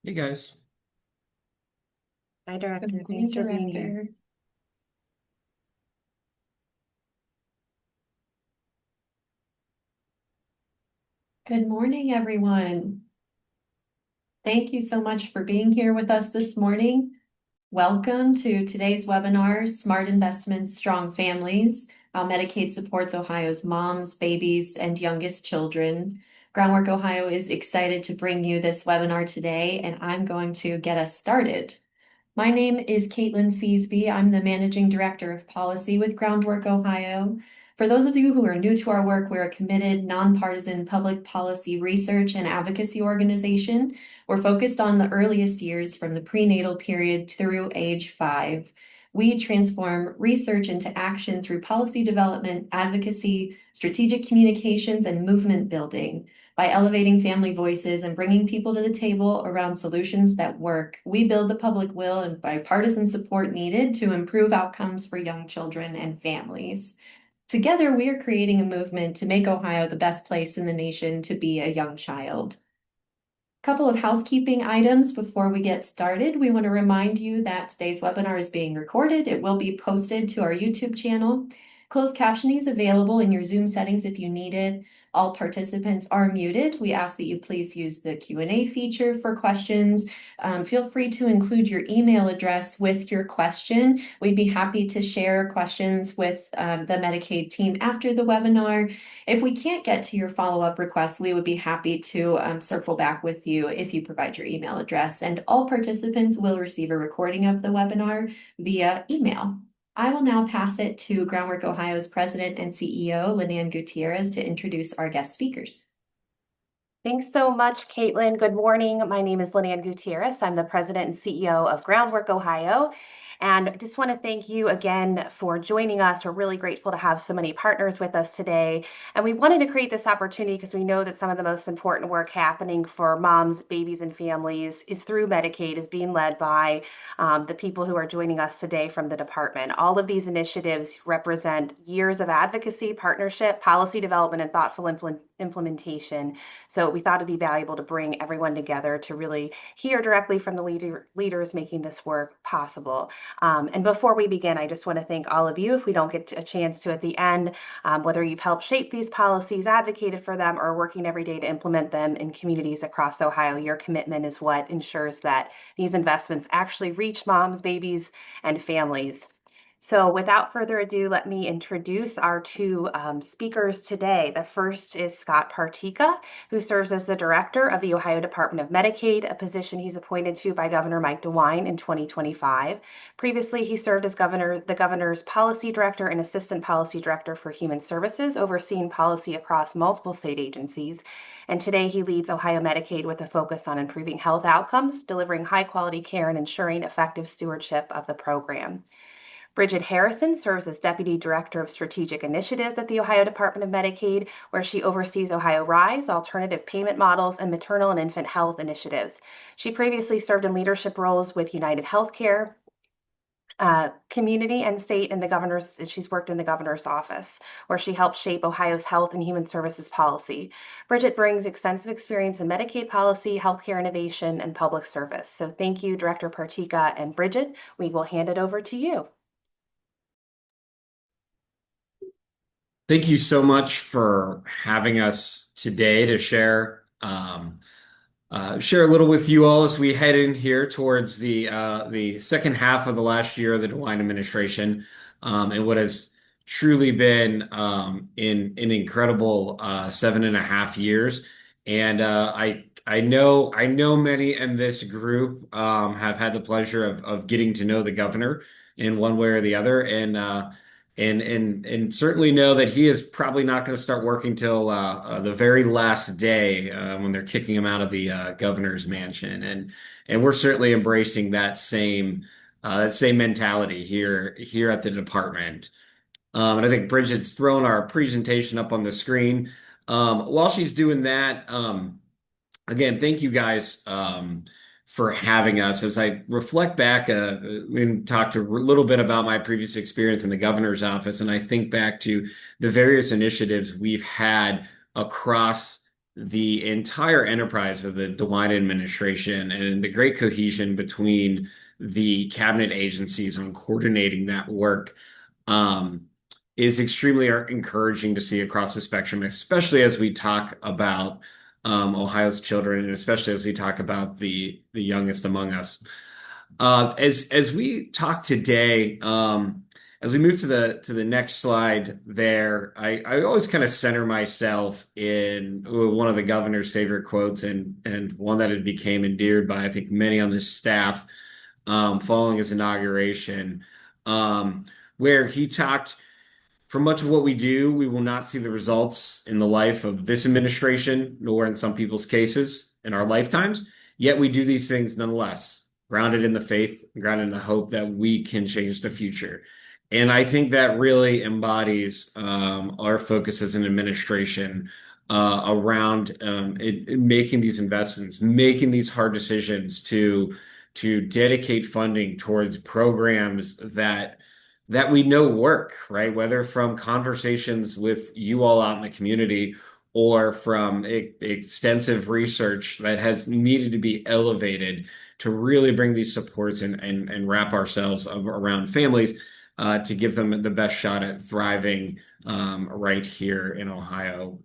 Hey guys. Hi, Good Director. morning, Thanks for being here. Director. Good morning, everyone. Thank you so much for being here with us this morning. Welcome to today's webinar, Smart Investments, Strong Families, How Medicaid Supports Ohio's Moms, Babies, and Youngest Children. Groundwork Ohio is excited to bring you this webinar today, and I'm going to get us started. My name is Caitlin Feasby. I'm the Managing Director of Policy with Groundwork Ohio. For those of you who are new to our work, we're a committed, nonpartisan public policy research and advocacy organization. We're focused on the earliest years from the prenatal period through age 5. We transform research into action through policy development, advocacy, strategic communications, and movement building. By elevating family voices and bringing people to the table around solutions that work, we build the public will and bipartisan support needed to improve outcomes for young children and families. Together, we are creating a movement to make Ohio the best place in the nation to be a young child. Couple of housekeeping items before we get started. We want to remind you that today's webinar is being recorded. It will be posted to our YouTube channel. Closed captioning is available in your Zoom settings if you need it. All participants are muted. We ask that you please use the Q&A feature for questions. Feel free to include your email address with your question. We'd be happy to share questions with the Medicaid team after the webinar. If we can't get to your follow-up request, we would be happy to circle back with you if you provide your email address. And all participants will receive a recording of the webinar via email. I will now pass it to Groundwork Ohio's President and CEO, Lynanne Gutierrez, to introduce our guest speakers. Thanks so much, Caitlin. Good morning. My name is Lynanne Gutierrez. I'm the President and CEO of Groundwork Ohio. And I just want to thank you again for joining us. We're really grateful to have so many partners with us today. And we wanted to create this opportunity because we know that some of the most important work happening for moms, babies, and families is through Medicaid, is being led by the people who are joining us today from the department. All of these initiatives represent years of advocacy, partnership, policy development, and thoughtful implementation. So we thought it'd be valuable to bring everyone together to really hear directly from the leaders making this work possible. And before we begin, I just want to thank all of you, if we don't get a chance to at the end, whether you've helped shape these policies, advocated for them, or working every day to implement them in communities across Ohio. Your commitment is what ensures that these investments actually reach moms, babies, and families. So without further ado, let me introduce our two speakers today. The first is Scott Partika, who serves as the director of the Ohio Department of Medicaid, a position he's appointed to by Governor Mike DeWine in 2025. Previously, he served as the governor's policy director and assistant policy director for human services, overseeing policy across multiple state agencies. And today he leads Ohio Medicaid with a focus on improving health outcomes, delivering high quality care, and ensuring effective stewardship of the program. Bridget Harrison serves as Deputy Director of Strategic Initiatives at the Ohio Department of Medicaid, where she oversees Ohio RISE, alternative payment models, and maternal and infant health initiatives. She previously served in leadership roles with United Healthcare, community and state, and she's worked in the governor's office, where she helped shape Ohio's health and human services policy. Bridget brings extensive experience in Medicaid policy, healthcare innovation, and public service. So thank you, Director Partika and Bridget. We will hand it over to you. Thank you so much for having us today to share a little with you all as we head in here towards the second half of the last year of the DeWine administration, and what has truly been an incredible 7.5 years. And I know many in this group have had the pleasure of getting to know the governor in one way or the other, and certainly know that he is probably not going to start working till the very last day when they're kicking him out of the governor's mansion, and we're certainly embracing that same mentality here at the department. And I think Bridget's thrown our presentation up on the screen. While she's doing that, again, thank you guys for having us. As I reflect back and talked a little bit about my previous experience in the governor's office, and I think back to the various initiatives we've had across the entire enterprise of the DeWine administration and the great cohesion between the cabinet agencies on coordinating that work um, is extremely encouraging to see across the spectrum, especially as we talk about Ohio's children, and especially as we talk about the youngest among us. As we talk today, as we move to the next slide there, I always kind of center myself in one of the governor's favorite quotes and one that had became endeared by I think many on the staff following his inauguration, where he talked for much of what we do, we will not see the results in the life of this administration, nor in some people's cases in our lifetimes. Yet we do these things nonetheless, grounded in the faith, grounded in the hope that we can change the future. And I think that really embodies our focus as an administration around making these investments, making these hard decisions to dedicate funding towards programs that we know work, right? Whether from conversations with you all out in the community or from extensive research that has needed to be elevated to really bring these supports and wrap ourselves around families to give them the best shot at thriving right here in Ohio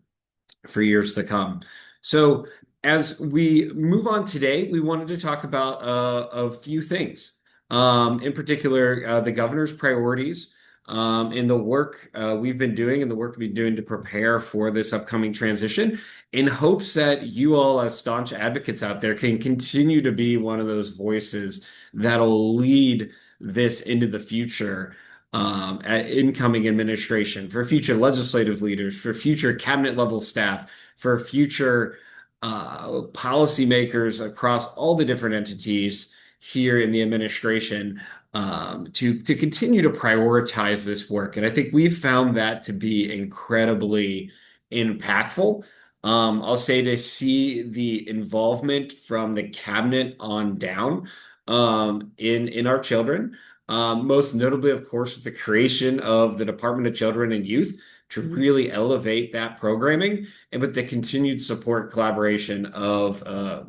for years to come. So, as we move on today, we wanted to talk about a few things. In particular, the governor's priorities in the work we've been doing and the work we've been doing to prepare for this upcoming transition, in hopes that you all, as staunch advocates out there, can continue to be one of those voices that'll lead this into the future at incoming administration, for future legislative leaders, for future cabinet level staff, for future policymakers across all the different entities here in the administration to continue to prioritize this work. And I think we've found that to be incredibly impactful. I'll say to see the involvement from the cabinet on down in our children. Most notably, of course, with the creation of the Department of Children and Youth to really elevate that programming, and with the continued support collaboration of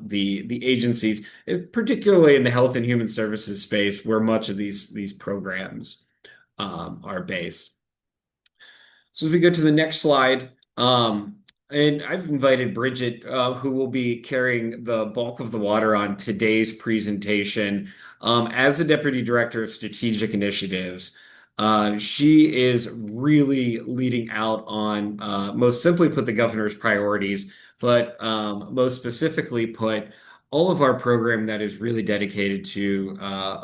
the agencies, particularly in the health and human services space, where much of these programs are based. So as we go to the next slide, and I've invited Bridget, who will be carrying the bulk of the water on today's presentation, as the Deputy Director of Strategic Initiatives. She is really leading out on, most simply put, the governor's priorities, but most specifically put, all of our program that is really dedicated to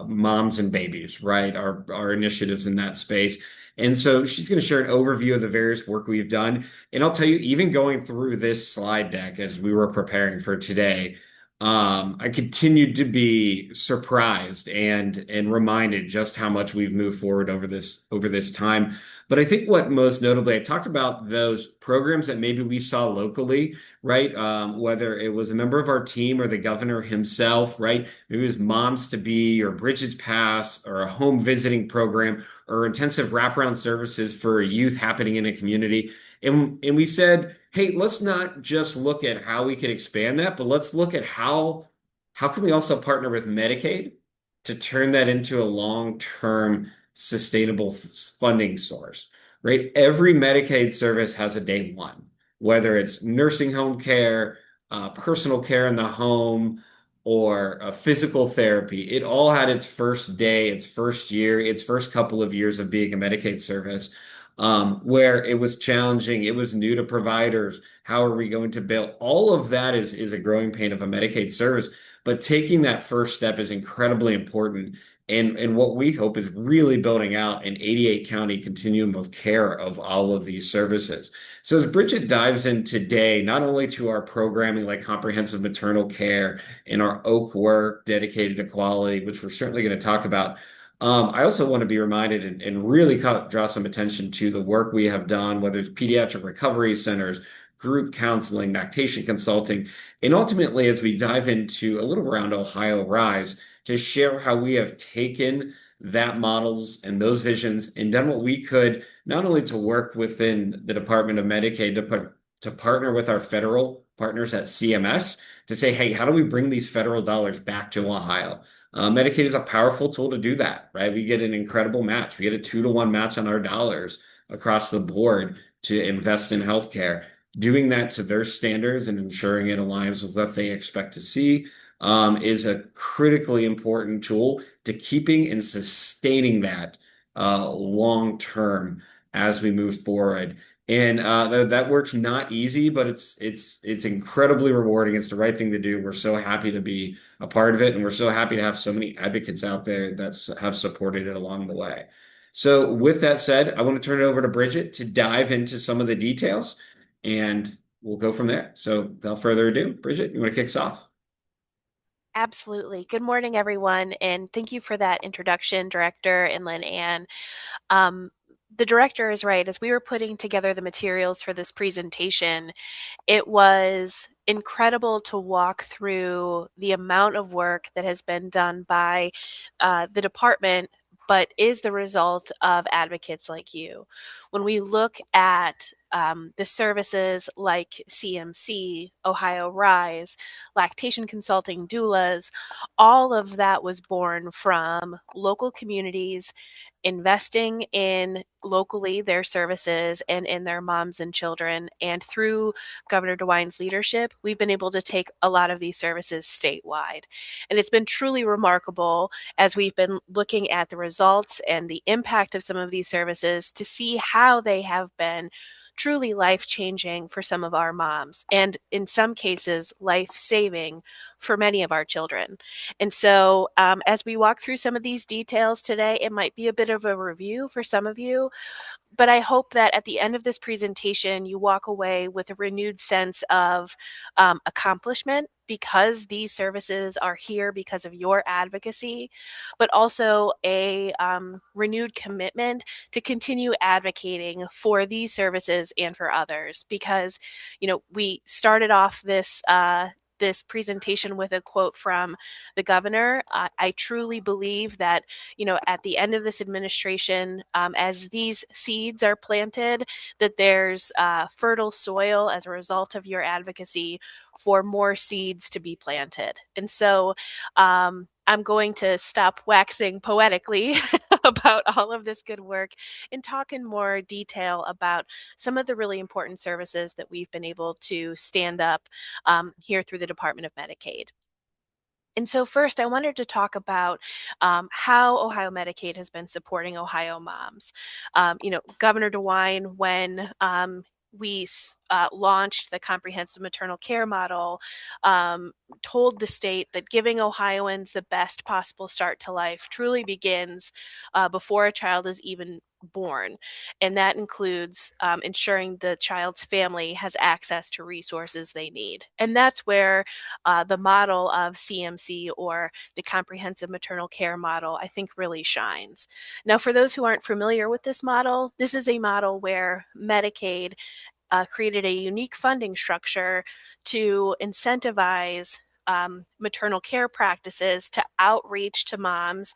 moms and babies, right? Our initiatives in that space. And so she's going to share an overview of the various work we've done. And I'll tell you, even going through this slide deck as we were preparing for today, I continued to be surprised and reminded just how much we've moved forward over this time. But I think what most notably, I talked about those programs that maybe we saw locally, right? Whether it was a member of our team or the governor himself, right? Maybe it was Moms to Be or Bridget's Pass or a home visiting program or intensive wraparound services for youth happening in a community. And we said, hey, let's not just look at how we can expand that, but let's look at how can we also partner with Medicaid to turn that into a long-term sustainable funding source, right? Every Medicaid service has a day one, whether it's nursing home care, personal care in the home, or physical therapy. It all had its first day, its first year, its first couple of years of being a Medicaid service, where it was challenging, it was new to providers. How are we going to build? All of that is a growing pain of a Medicaid service, but taking that first step is incredibly important. And what we hope is really building out an 88 county continuum of care of all of these services. So as Bridget dives in today, not only to our programming like comprehensive maternal care and our Oak work dedicated to quality, which we're certainly going to talk about, I also want to be reminded and really draw some attention to the work we have done, whether it's pediatric recovery centers, group counseling, lactation consulting, and ultimately, as we dive into a little around Ohio Rise, to share how we have taken that models and those visions and done what we could, not only to work within the Department of Medicaid, to partner with our federal partners at CMS to say, hey, how do we bring these federal dollars back to Ohio? Medicaid is a powerful tool to do that, right? We get an incredible match. We get a 2-to-1 match on our dollars across the board to invest in healthcare. Doing that to their standards and ensuring it aligns with what they expect to see is a critically important tool to keeping and sustaining that long term as we move forward. And that work's not easy, but it's incredibly rewarding. It's the right thing to do. We're so happy to be a part of it, and we're so happy to have so many advocates out there that have supported it along the way. So, with that said, I want to turn it over to Bridget to dive into some of the details, and we'll go from there. So, without further ado, Bridget, you want to kick us off? Absolutely. Good morning, everyone, and thank you for that introduction, Director and Lynn Ann. Um, the director is right. As we were putting together the materials for this presentation, it was incredible to walk through the amount of work that has been done by the department, but is the result of advocates like you. When we look at the services like CMC, Ohio Rise, lactation consulting, doulas, all of that was born from local communities investing in locally their services and in their moms and children. And through Governor DeWine's leadership, we've been able to take a lot of these services statewide. And it's been truly remarkable as we've been looking at the results and the impact of some of these services to see how they have been truly life changing for some of our moms, and in some cases, life saving for many of our children. And so, as we walk through some of these details today, it might be a bit of a review for some of you, but I hope that at the end of this presentation, you walk away with a renewed sense of accomplishment because these services are here because of your advocacy, but also a renewed commitment to continue advocating for these services and for others. Because, we started off this presentation with a quote from the governor. I truly believe that, at the end of this administration, as these seeds are planted, that there's fertile soil as a result of your advocacy for more seeds to be planted. And so I'm going to stop waxing poetically about all of this good work and talk in more detail about some of the really important services that we've been able to stand up here through the Department of Medicaid. And so first, I wanted to talk about how Ohio Medicaid has been supporting Ohio moms. Governor DeWine, when we launched the comprehensive maternal care model, told the state that giving Ohioans the best possible start to life truly begins before a child is even born. And that includes ensuring the child's family has access to resources they need. And that's where the model of CMC, or the comprehensive maternal care model, I think really shines. Now, for those who aren't familiar with this model, this is a model where Medicaid created a unique funding structure to incentivize maternal care practices to outreach to moms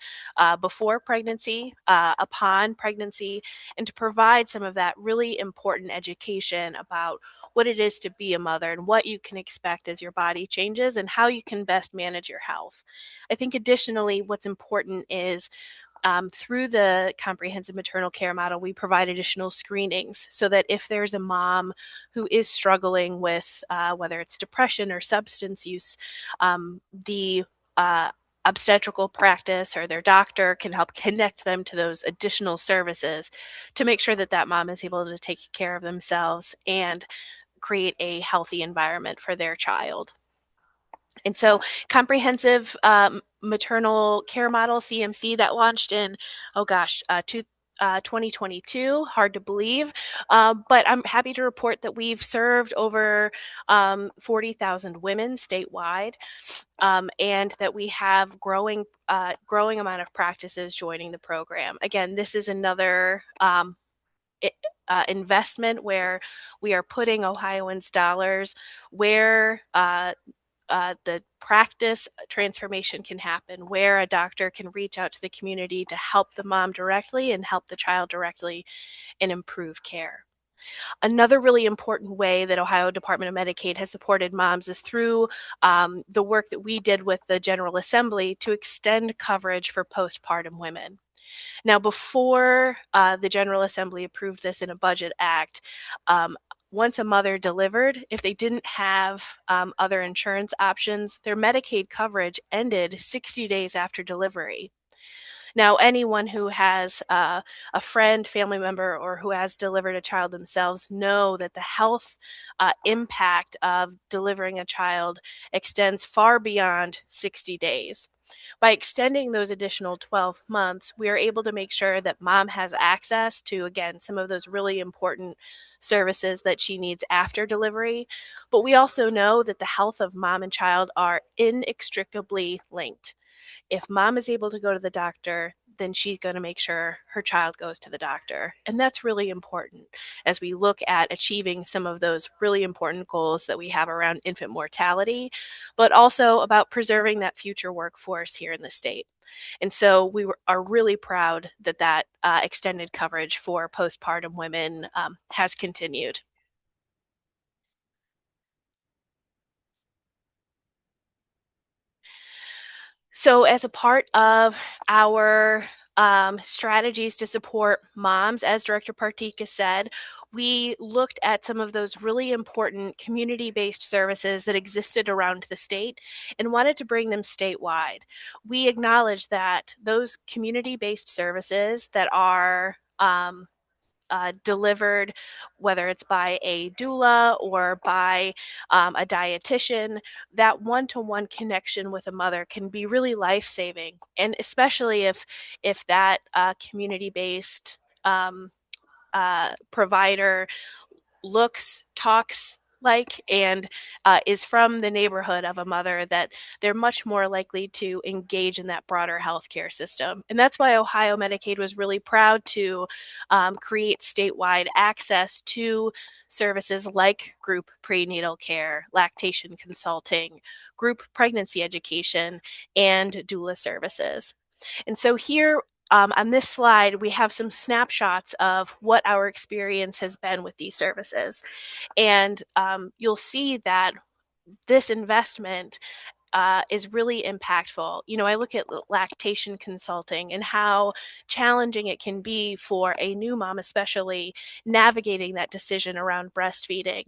before pregnancy, upon pregnancy, and to provide some of that really important education about what it is to be a mother and what you can expect as your body changes and how you can best manage your health. I think additionally, what's important is through the comprehensive maternal care model, we provide additional screenings so that if there's a mom who is struggling with whether it's depression or substance use, the obstetrical practice or their doctor can help connect them to those additional services to make sure that that mom is able to take care of themselves and create a healthy environment for their child. And so comprehensive maternal care model, CMC, that launched in, 2022, hard to believe. But I'm happy to report that we've served over 40,000 women statewide, and that we have growing amount of practices joining the program. Again, this is another investment where we are putting Ohioans' dollars where the practice transformation can happen, where a doctor can reach out to the community to help the mom directly and help the child directly and improve care. Another really important way that Ohio Department of Medicaid has supported moms is through the work that we did with the General Assembly to extend coverage for postpartum women. Now, before the General Assembly approved this in a budget act, once a mother delivered, if they didn't have other insurance options, their Medicaid coverage ended 60 days after delivery. Now, anyone who has a friend, family member, or who has delivered a child themselves know that the health impact of delivering a child extends far beyond 60 days. By extending those additional 12 months, we are able to make sure that mom has access to, again, some of those really important services that she needs after delivery. But we also know that the health of mom and child are inextricably linked. If mom is able to go to the doctor, then she's going to make sure her child goes to the doctor. And that's really important as we look at achieving some of those really important goals that we have around infant mortality, but also about preserving that future workforce here in the state. And so are really proud that extended coverage for postpartum women has continued. So, as a part of our strategies to support moms, as Director Partika said, we looked at some of those really important community-based services that existed around the state and wanted to bring them statewide. We acknowledge that those community-based services that are delivered, whether it's by a doula or by a dietitian, that one-to-one connection with a mother can be really life-saving, and especially if that community-based provider looks, talks like, and is from the neighborhood of a mother, that they're much more likely to engage in that broader healthcare system. And that's why Ohio Medicaid was really proud to create statewide access to services like group prenatal care, lactation consulting, group pregnancy education, and doula services. And so here on this slide, we have some snapshots of what our experience has been with these services. And you'll see that this investment is really impactful. You know, I look at lactation consulting and how challenging it can be for a new mom, especially navigating that decision around breastfeeding.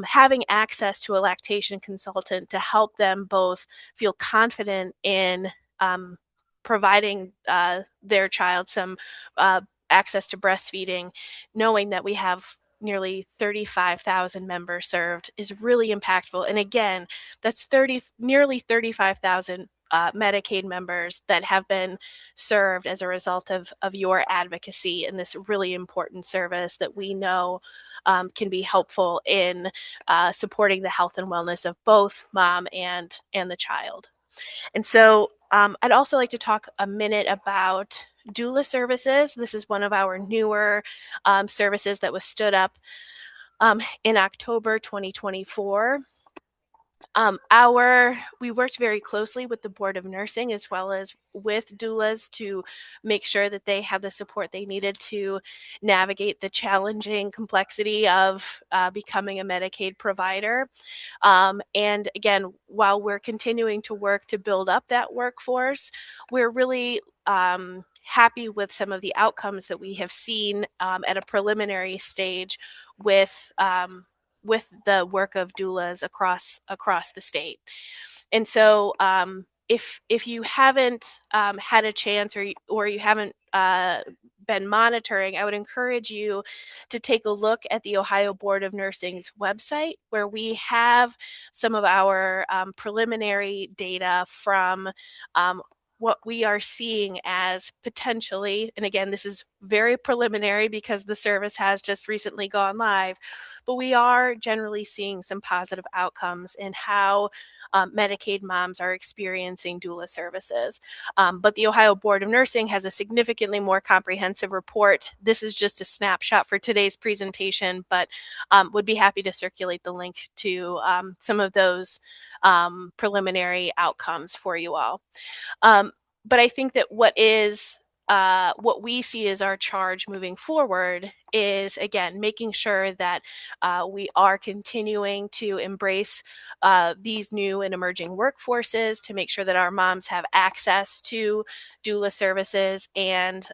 Having access to a lactation consultant to help them both feel confident in providing their child some access to breastfeeding, knowing that we have nearly 35,000 members served, is really impactful. And again, that's nearly 35,000 Medicaid members that have been served as a result of your advocacy in this really important service that we know can be helpful in supporting the health and wellness of both mom and the child. And so I'd also like to talk a minute about doula services. This is one of our newer services that was stood up in October 2024. We worked very closely with the Board of Nursing as well as with doulas to make sure that they had the support they needed to navigate the challenging complexity of becoming a Medicaid provider. And again, while we're continuing to work to build up that workforce, we're really happy with some of the outcomes that we have seen at a preliminary stage with the work of doulas across the state. And so if you haven't had a chance or you haven't been monitoring, I would encourage you to take a look at the Ohio Board of Nursing's website, where we have some of our preliminary data from what we are seeing as potentially, and again, this is very preliminary because the service has just recently gone live, but we are generally seeing some positive outcomes in how Medicaid moms are experiencing doula services. But the Ohio Board of Nursing has a significantly more comprehensive report. This is just a snapshot for today's presentation, but would be happy to circulate the link to some of those preliminary outcomes for you all. But I think that what is what we see as our charge moving forward is, again, making sure that we are continuing to embrace these new and emerging workforces, to make sure that our moms have access to doula services, and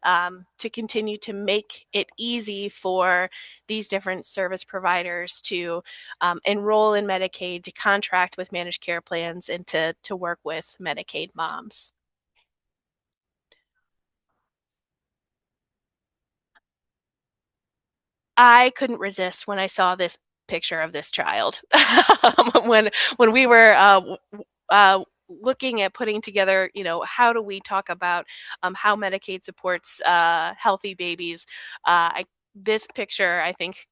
to continue to make it easy for these different service providers to enroll in Medicaid, to contract with managed care plans, and to work with Medicaid moms. I couldn't resist when I saw this picture of this child. When we were looking at putting together, how do we talk about how Medicaid supports healthy babies, this picture, I think,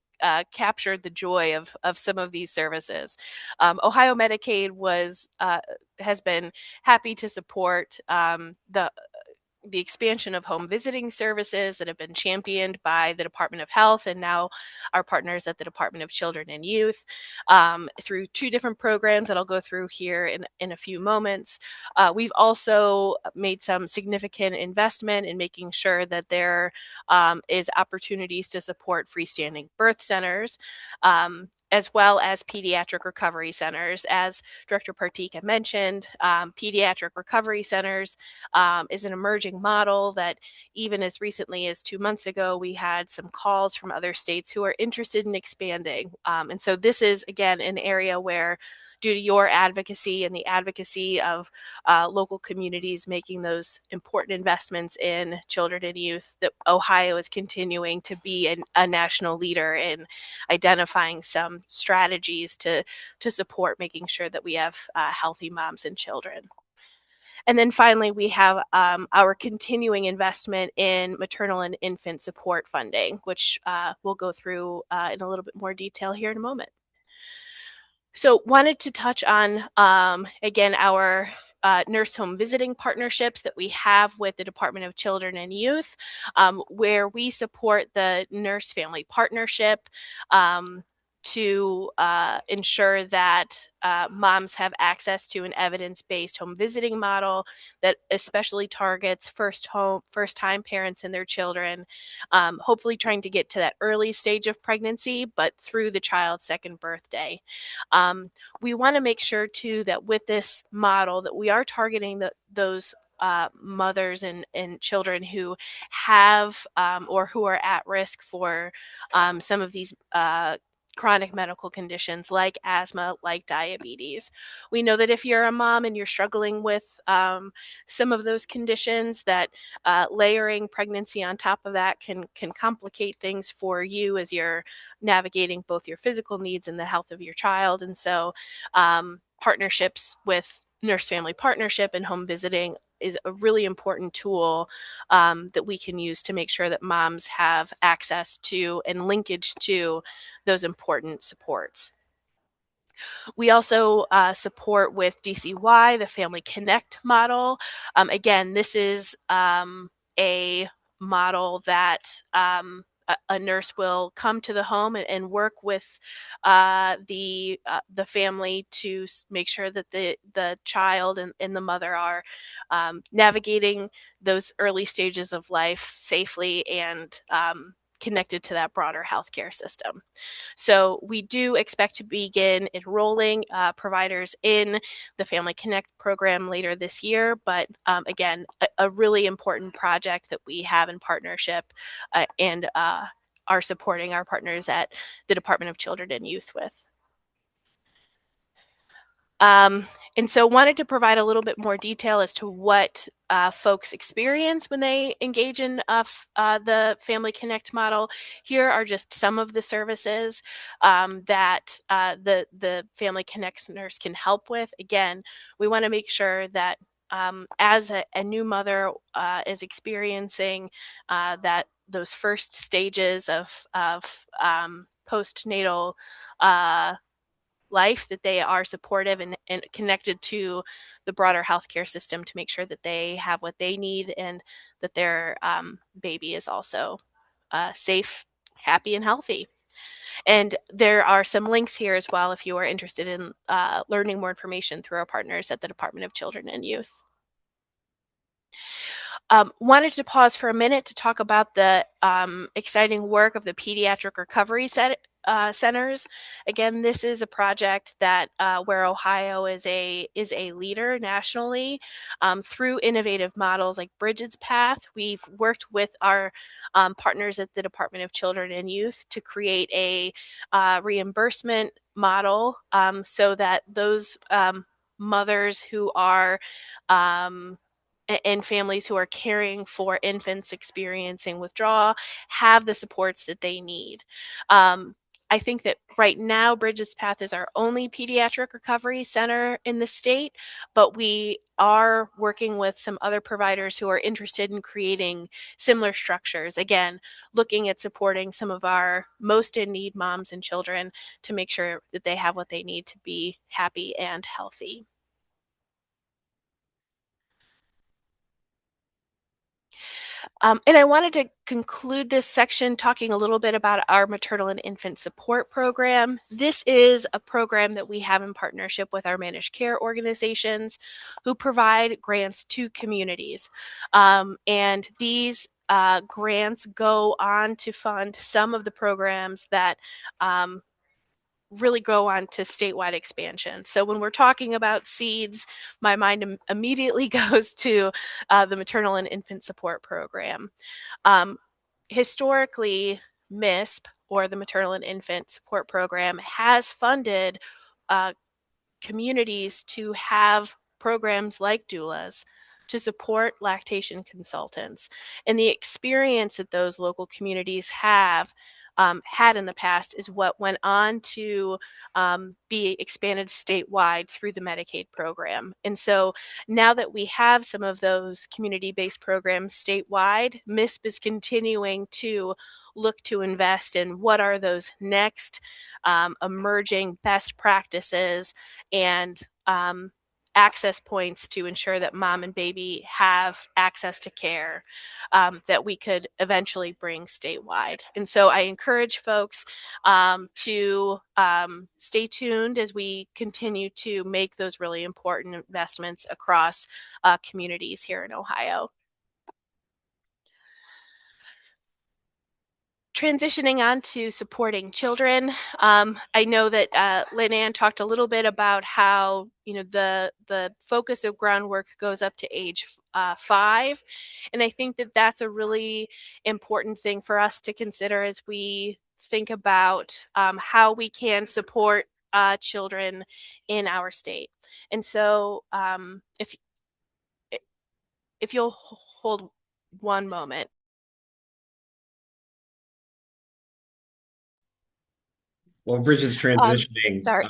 captured the joy of some of these services. Ohio Medicaid has been happy to support the expansion of home visiting services that have been championed by the Department of Health and now our partners at the Department of Children and Youth, through 2 different programs that I'll go through here in a few moments. We've also made some significant investment in making sure that there is opportunities to support freestanding birth centers, as well as pediatric recovery centers. As Director Partika mentioned, pediatric recovery centers is an emerging model that even as recently as 2 months ago, we had some calls from other states who are interested in expanding. And so this is, again, an area where, due to your advocacy and the advocacy of local communities making those important investments in children and youth, that Ohio is continuing to be a national leader in identifying some strategies to support making sure that we have healthy moms and children. And then finally, we have our continuing investment in maternal and infant support funding, which we'll go through in a little bit more detail here in a moment. So wanted to touch on, again, our nurse home visiting partnerships that we have with the Department of Children and Youth, where we support the nurse family partnership to ensure that moms have access to an evidence-based home visiting model that especially targets first-time parents and their children, hopefully trying to get to that early stage of pregnancy, but through the child's second birthday. We want to make sure too that with this model that we are targeting those mothers and children who have or who are at risk for some of these chronic medical conditions like asthma, like diabetes. We know that if you're a mom and you're struggling with some of those conditions, that layering pregnancy on top of that can complicate things for you as you're navigating both your physical needs and the health of your child. And so partnerships with nurse family partnership and home visiting is a really important tool that we can use to make sure that moms have access to and linkage to those important supports. We also support with DCY, the Family Connect model. Again, this is a model that a nurse will come to the home and work with the family to make sure that the child and the mother are navigating those early stages of life safely and connected to that broader healthcare system. So we do expect to begin enrolling providers in the Family Connect program later this year, but again, a really important project that we have in partnership and are supporting our partners at the Department of Children and Youth with. And so wanted to provide a little bit more detail as to what folks experience when they engage in the Family Connect model. Here are just some of the services that the Family Connect nurse can help with. Again, we want to make sure that as a new mother is experiencing that those first stages of postnatal life, that they are supportive and connected to the broader healthcare system to make sure that they have what they need and that their baby is also safe, happy, and healthy. And there are some links here as well if you are interested in learning more information through our partners at the Department of Children and Youth. Wanted to pause for a minute to talk about the exciting work of the pediatric recovery centers. Again, this is a project that where Ohio is a leader nationally through innovative models like Bridget's Path. We've worked with our partners at the Department of Children and Youth to create a reimbursement model so that those mothers who are and families who are caring for infants experiencing withdrawal have the supports that they need. I think that right now, Bridget's Path is our only pediatric recovery center in the state, but we are working with some other providers who are interested in creating similar structures. Again, looking at supporting some of our most in need moms and children to make sure that they have what they need to be happy and healthy. And I wanted to conclude this section talking a little bit about our maternal and infant support program. This is a program that we have in partnership with our managed care organizations who provide grants to communities. And these grants go on to fund some of the programs that really go on to statewide expansion. So when we're talking about seeds, my mind immediately goes to the maternal and infant support program. Historically, MISP, or the Maternal and Infant Support Program, has funded communities to have programs like doulas to support lactation consultants. And the experience that those local communities have had in the past is what went on to be expanded statewide through the Medicaid program. And so now that we have some of those community-based programs statewide, MISP is continuing to look to invest in what are those next emerging best practices and access points to ensure that mom and baby have access to care that we could eventually bring statewide. And so I encourage folks to stay tuned as we continue to make those really important investments across communities here in Ohio. Transitioning on to supporting children, I know that Lynn Ann talked a little bit about how the focus of groundwork goes up to age 5, and I think that that's a really important thing for us to consider as we think about how we can support children in our state. And so, if you'll hold one moment. Well, Bridget's transitioning. Sorry.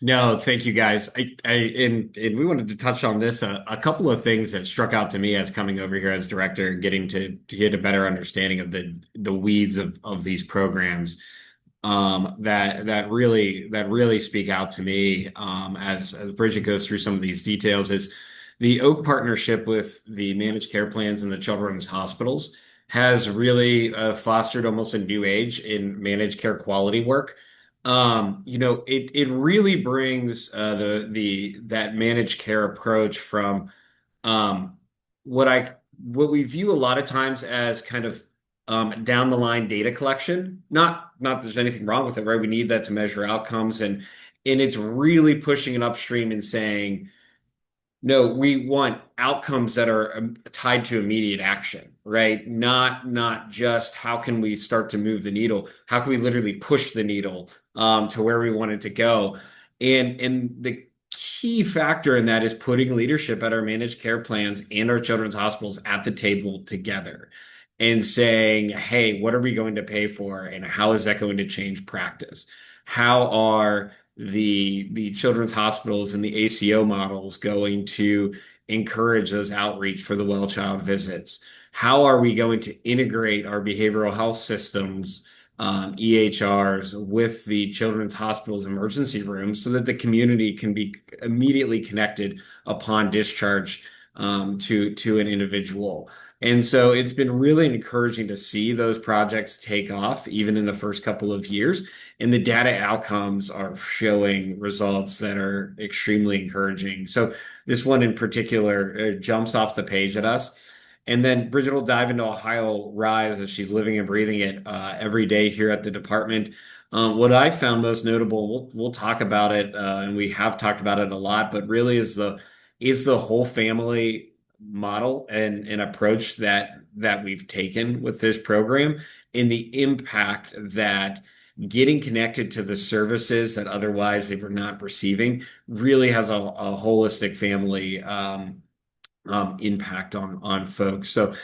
No, thank you guys. And we wanted to touch on this a couple of things that struck out to me as coming over here as director, getting to get a better understanding of the weeds of these programs that really speak out to me as Bridget goes through some of these details is the Oak partnership with the managed care plans and the children's hospitals has really fostered almost a new age in managed care quality work. It really brings that managed care approach from um, what we view a lot of times as kind of down the line data collection. Not that there's anything wrong with it, right? We need that to measure outcomes, and it's really pushing it upstream and saying, no, we want outcomes that are tied to immediate action, right? Not just how can we start to move the needle? How can we literally push the needle to where we want it to go? And the key factor in that is putting leadership at our managed care plans and our children's hospitals at the table together and saying, hey, what are we going to pay for, and how is that going to change practice? How are the children's hospitals and the ACO models going to encourage those outreach for the well child visits? How are we going to integrate our behavioral health systems, EHRs, with the children's hospitals emergency rooms so that the community can be immediately connected upon discharge to an individual? And so it's been really encouraging to see those projects take off, even in the first couple of years. And the data outcomes are showing results that are extremely encouraging. So this one in particular jumps off the page at us. And then Bridget will dive into Ohio Rise as she's living and breathing it every day here at the department. What I found most notable, we'll talk about it, and we have talked about it a lot, but really is the whole family model and approach that we've taken with this program, and the impact that getting connected to the services that otherwise they were not receiving really has a holistic family impact on folks. So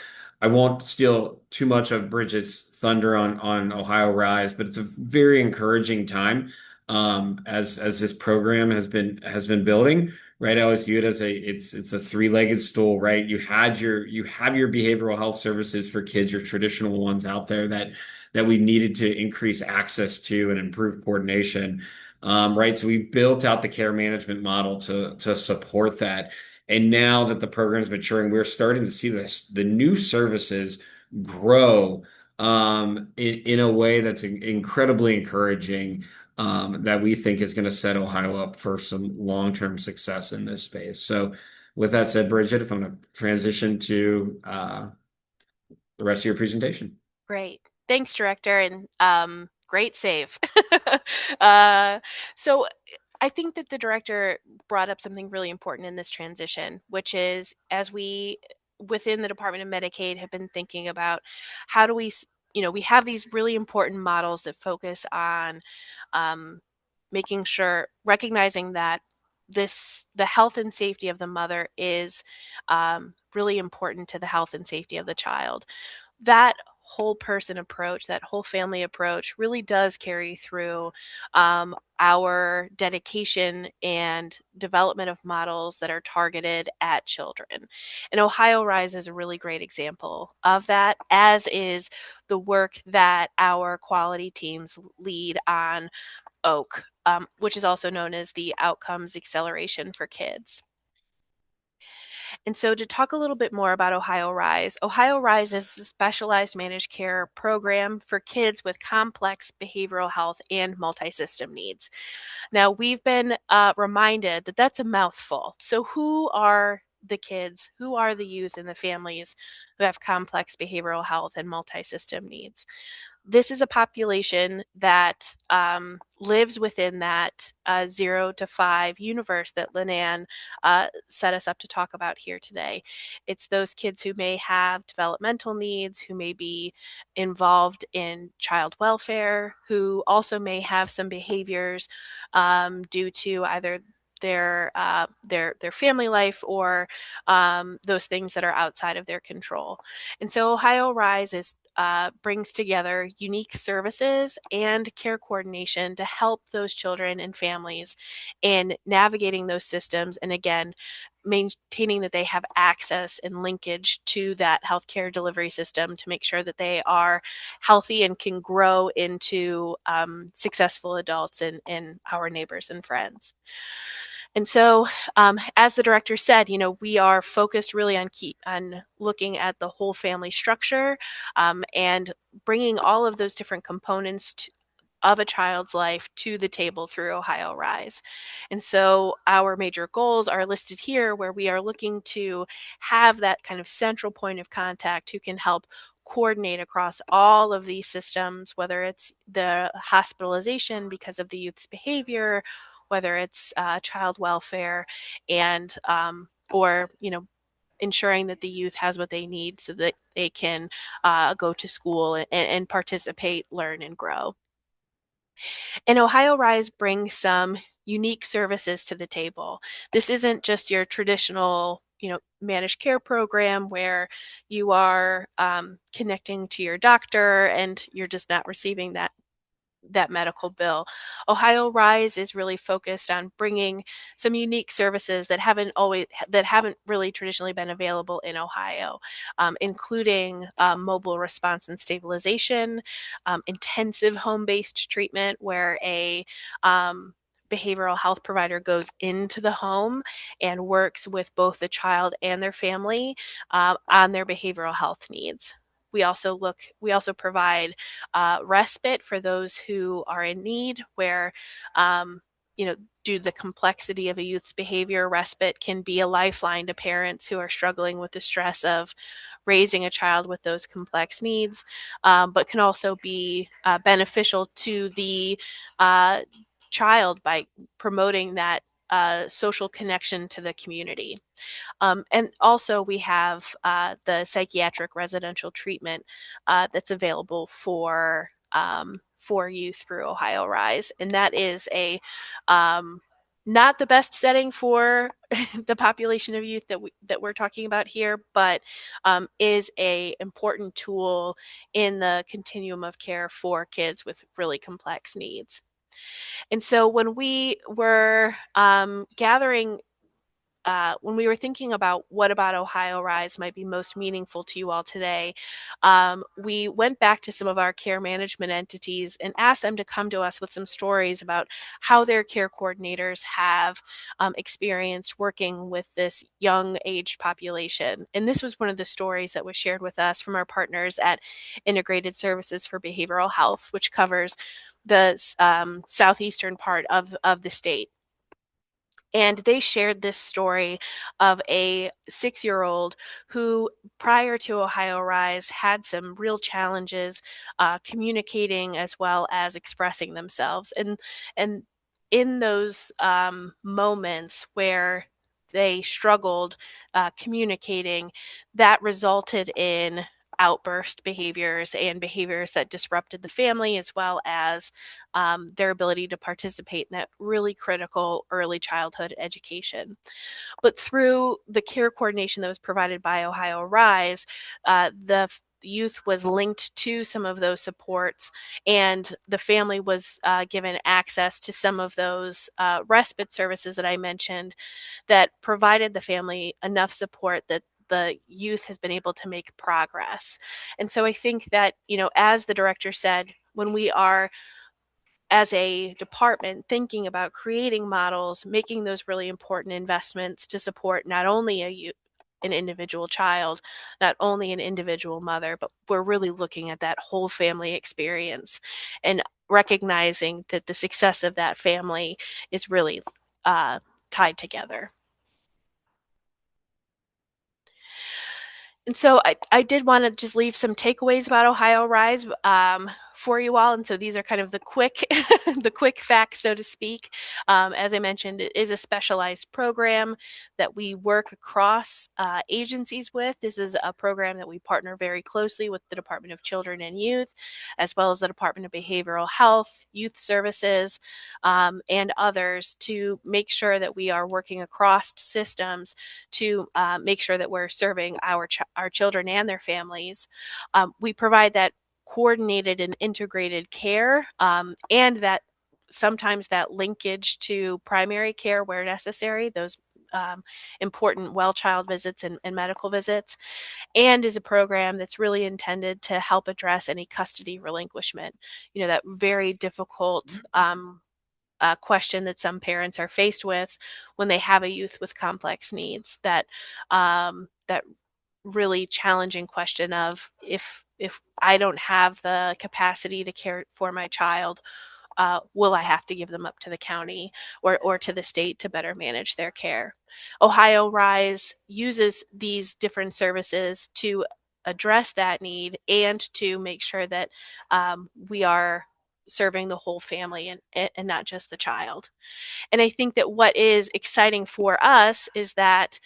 I won't steal too much of Bridget's thunder on Ohio Rise, but it's a very encouraging time as this program has been building. Right, I always view it as it's a three-legged stool, right? You have your behavioral health services for kids, your traditional ones out there that we needed to increase access to and improve coordination. Right, so we built out the care management model to support that. And now that the program is maturing, we're starting to see the new services grow in a way that's incredibly encouraging, that we think is going to set Ohio up for some long-term success in this space. So with that said, Bridget, if I'm going to transition to the rest of your presentation. Great. Thanks, Director, and great save. uh, so I think that the director brought up something really important in this transition, which is as we within the Department of Medicaid have been thinking about how do we, we have these really important models that focus on um, making sure, recognizing that the health and safety of the mother is really important to the health and safety of the child. That whole person approach, that whole family approach really does carry through our dedication and development of models that are targeted at children. And Ohio Rise is a really great example of that, as is the work that our quality teams lead on OAK, which is also known as the Outcomes Acceleration for Kids. And so, to talk a little bit more about Ohio Rise is a specialized managed care program for kids with complex behavioral health and multi system needs. Now, we've been reminded that that's a mouthful. So, who are the kids? Who are the youth and the families who have complex behavioral health and multi system needs? This is a population that lives within that 0 to 5 universe that Linan set us up to talk about here today. It's those kids who may have developmental needs, who may be involved in child welfare, who also may have some behaviors due to either their family life or those things that are outside of their control. And so Ohio Rise brings together unique services and care coordination to help those children and families in navigating those systems, and again, maintaining that they have access and linkage to that healthcare delivery system to make sure that they are healthy and can grow into successful adults and our neighbors and friends. And so, as the director said, we are focused really on looking at the whole family structure and bringing all of those different components of a child's life to the table through Ohio Rise. And so our major goals are listed here, where we are looking to have that kind of central point of contact who can help coordinate across all of these systems, whether it's the hospitalization because of the youth's behavior, whether it's child welfare, and or ensuring that the youth has what they need so that they can go to school and participate, learn, and grow. And Ohio Rise brings some unique services to the table. This isn't just your traditional, managed care program where you are connecting to your doctor and you're just not receiving that medical bill. Ohio Rise is really focused on bringing some unique services that haven't really traditionally been available in Ohio, including mobile response and stabilization, intensive home-based treatment where a behavioral health provider goes into the home and works with both the child and their family on their behavioral health needs. We also provide respite for those who are in need, where due to the complexity of a youth's behavior, respite can be a lifeline to parents who are struggling with the stress of raising a child with those complex needs, but can also be beneficial to the child by promoting that social connection to the community. And also, we have the psychiatric residential treatment that's available for youth through Ohio Rise, and that is a not the best setting for the population of youth that we're talking about here, but is a important tool in the continuum of care for kids with really complex needs. And so when we were when we were thinking about what about Ohio Rise might be most meaningful to you all today, we went back to some of our care management entities and asked them to come to us with some stories about how their care coordinators have experienced working with this young age population. And this was one of the stories that was shared with us from our partners at Integrated Services for Behavioral Health, which covers the southeastern part of the state. And they shared this story of a 6-year-old who, prior to Ohio Rise, had some real challenges communicating as well as expressing themselves. And in those moments where they struggled communicating, that resulted in outburst behaviors and behaviors that disrupted the family, as well as their ability to participate in that really critical early childhood education. But through the care coordination that was provided by Ohio Rise, the youth was linked to some of those supports, and the family was given access to some of those respite services that I mentioned that provided the family enough support that the youth has been able to make progress. And so I think that, as the director said, when we are as a department thinking about creating models, making those really important investments to support not only an individual child, not only an individual mother, but we're really looking at that whole family experience and recognizing that the success of that family is really tied together. And so I did want to just leave some takeaways about Ohio Rise for you all. And so these are kind of the quick, the quick facts, so to speak. As I mentioned, it is a specialized program that we work across agencies with. This is a program that we partner very closely with the Department of Children and Youth, as well as the Department of Behavioral Health, Youth Services, and others to make sure that we are working across systems to make sure that we're serving our children and their families. We provide that coordinated and integrated care, and that sometimes that linkage to primary care where necessary, those important well child visits and medical visits, and is a program that's really intended to help address any custody relinquishment. That very difficult question that some parents are faced with when they have a youth with complex needs. That really challenging question of if I don't have the capacity to care for my child, will I have to give them up to the county or to the state to better manage their care? Ohio Rise uses these different services to address that need and to make sure that we are serving the whole family and not just the child. And I think that what is exciting for us is that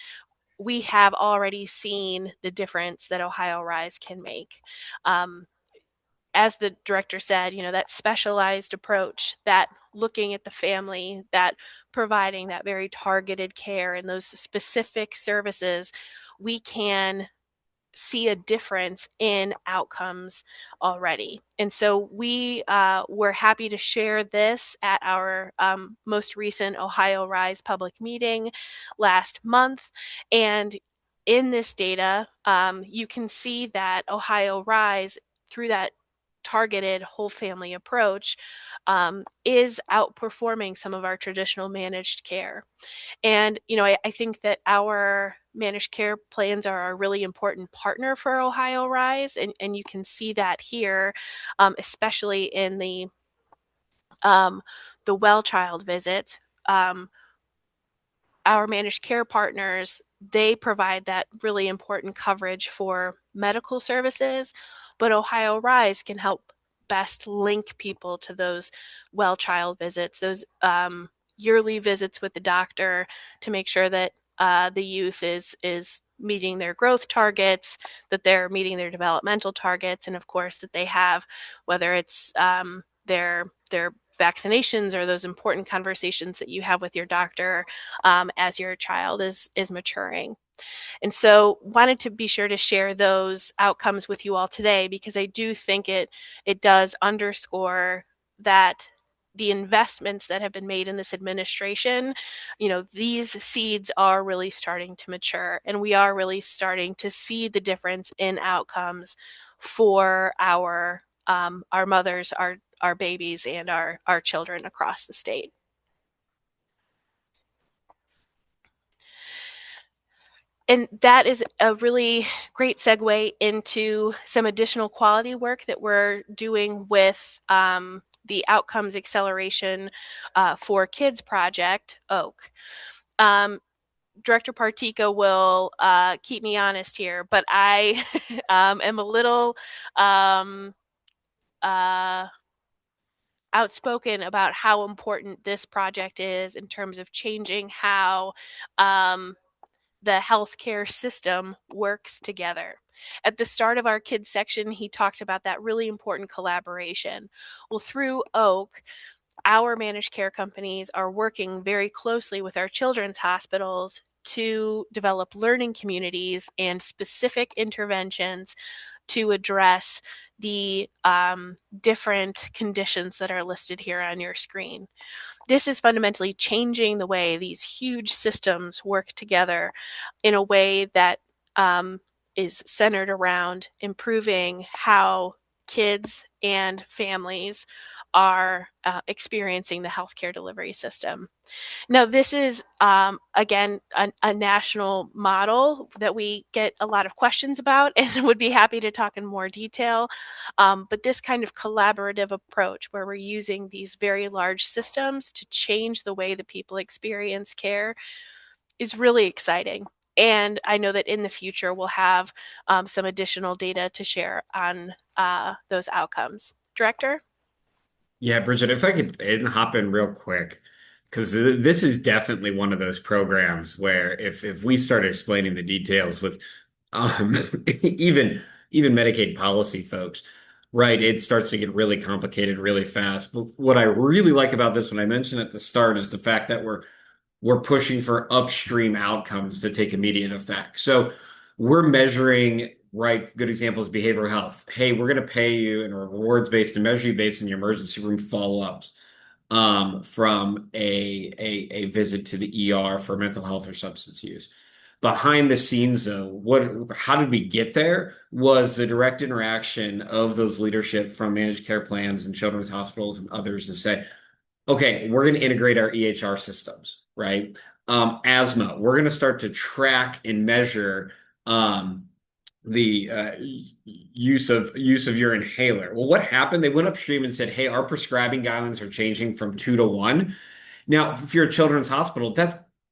we have already seen the difference that Ohio Rise can make. As the director said, that specialized approach, that looking at the family, that providing that very targeted care and those specific services, we can see a difference in outcomes already. And so we were happy to share this at our most recent Ohio Rise public meeting last month. And in this data, you can see that Ohio Rise, through that targeted whole family approach, is outperforming some of our traditional managed care. And, I think that our managed care plans are a really important partner for Ohio Rise. And you can see that here, especially in the the well child visits, our managed care partners, they provide that really important coverage for medical services, but Ohio Rise can help best link people to those well child visits, those yearly visits with the doctor to make sure that the youth is meeting their growth targets, that they're meeting their developmental targets, and of course that they have, whether it's their vaccinations or those important conversations that you have with your doctor as your child is maturing. And so wanted to be sure to share those outcomes with you all today, because I do think it does underscore that the investments that have been made in this administration, these seeds are really starting to mature, and we are really starting to see the difference in outcomes for our mothers, our babies, and our children across the state. And that is a really great segue into some additional quality work that we're doing with the Outcomes Acceleration for Kids Project, OAK. Director Partika will keep me honest here, but I am a little outspoken about how important this project is in terms of changing how the healthcare system works together. At the start of our kids section, he talked about that really important collaboration. Well, through OAK, our managed care companies are working very closely with our children's hospitals to develop learning communities and specific interventions to address the different conditions that are listed here on your screen. This is fundamentally changing the way these huge systems work together in a way that is centered around improving how kids and families are experiencing the healthcare delivery system. Now, this is, again, a national model that we get a lot of questions about and would be happy to talk in more detail. But this kind of collaborative approach where we're using these very large systems to change the way that people experience care is really exciting. And I know that in the future we'll have some additional data to share on those outcomes. Director? Yeah, Bridget, if I could hop in real quick, because this is definitely one of those programs where if we start explaining the details with um, even even Medicaid policy folks, right, it starts to get really complicated really fast. But what I really like about this, when I mentioned at the start, is the fact that we're pushing for upstream outcomes to take immediate effect. So we're measuring, right? Good example is behavioral health. Hey, we're going to pay you in a rewards based and measure you based on your emergency room follow-ups from a visit to the ER for mental health or substance use. Behind the scenes, though, how did we get there? Was the direct interaction of those leadership from managed care plans and children's hospitals and others to say, okay, we're going to integrate our EHR systems, right? Asthma, we're going to start to track and measure the use of your inhaler. Well, what happened? They went upstream and said, hey, our prescribing guidelines are changing from 2 to 1. Now, if you're a children's hospital,